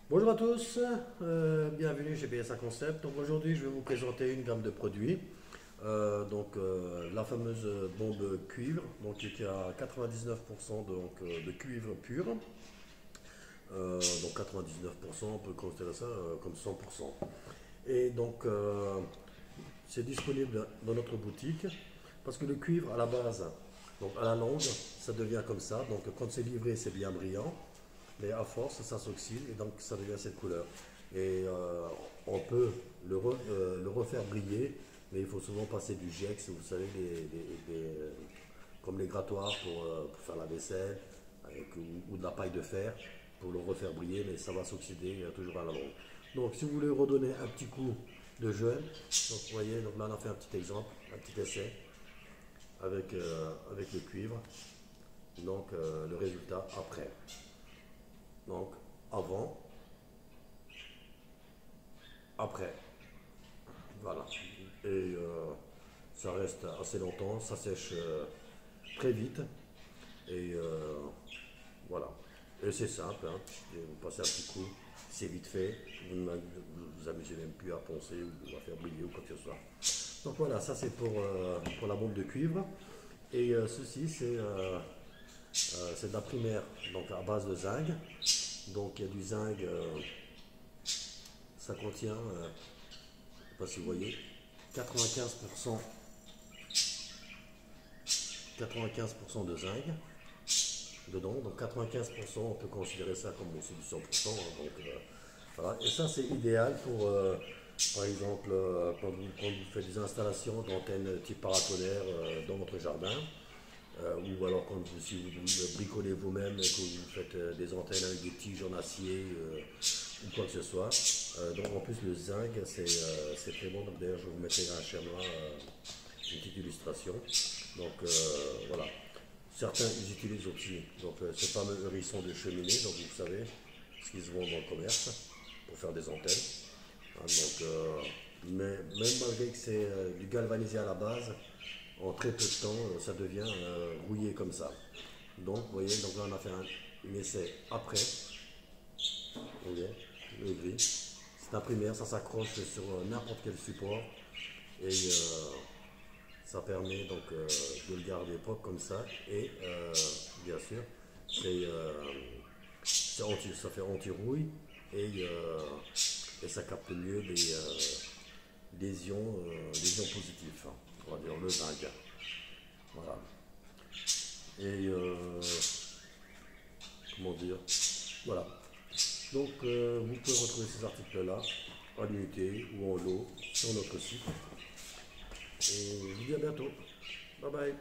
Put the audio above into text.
Bonjour à tous, bienvenue chez BSA Concept. Donc aujourd'hui, je vais vous présenter une gamme de produits. La fameuse bombe cuivre, donc qui a 99% de cuivre pur. Donc 99%, on peut considérer ça comme 100%. Et donc c'est disponible dans notre boutique parce que le cuivre à la base, donc à la longue, ça devient comme ça. Donc quand c'est livré, c'est bien brillant. Mais à force, ça s'oxyde et donc ça devient cette couleur. Et on peut le refaire briller, mais il faut souvent passer du GEX, vous savez, comme les grattoirs pour faire la vaisselle, ou de la paille de fer, pour le refaire briller, mais ça va s'oxyder toujours à la longue. Donc si vous voulez redonner un petit coup de jeune, donc vous voyez, donc là on a fait un petit exemple, un petit essai avec le cuivre. Donc le résultat après. Donc avant, après. Voilà. Et ça reste assez longtemps, ça sèche très vite. Et voilà. Et c'est simple, hein. Vous passez un petit coup, c'est vite fait. Vous ne vous amusez même plus à poncer ou à faire briller ou quoi que ce soit. Donc voilà, ça c'est pour la bombe de cuivre. Et ceci c'est de la primaire, donc à base de zinc. Donc il y a du zinc, ça contient, je ne sais pas si vous voyez, 95%, 95% de zinc dedans. Donc 95%, on peut considérer ça comme aussi du 100%, hein. Voilà. Et ça, c'est idéal pour, par exemple, quand vous faites des installations d'antennes type paratonnerre dans votre jardin. Ou alors quand si vous bricolez vous-même et que vous faites des antennes avec des tiges en acier ou quoi que ce soit. Donc en plus le zinc c'est très bon. Donc d'ailleurs je vous mettrai un schéma, une petite illustration. Donc voilà. Certains ils utilisent aussi donc ce fameux hérisson de cheminée. Donc vous savez ce qu'ils se vendent dans le commerce pour faire des antennes. Hein, mais même malgré que c'est du galvanisé à la base, en très peu de temps, ça devient rouillé comme ça. Donc, vous voyez, donc là on a fait un essai après. Vous voyez, le gris. C'est un primaire, ça s'accroche sur n'importe quel support et ça permet donc de le garder propre comme ça. Et bien sûr, c'est ça fait anti-rouille et, ça capte mieux les ions positifs, hein, on va dire le zinc. Voilà. Et comment dire, voilà. Donc vous pouvez retrouver ces articles-là en unité ou en lot sur notre site. Et je vous dis à bientôt. Bye bye.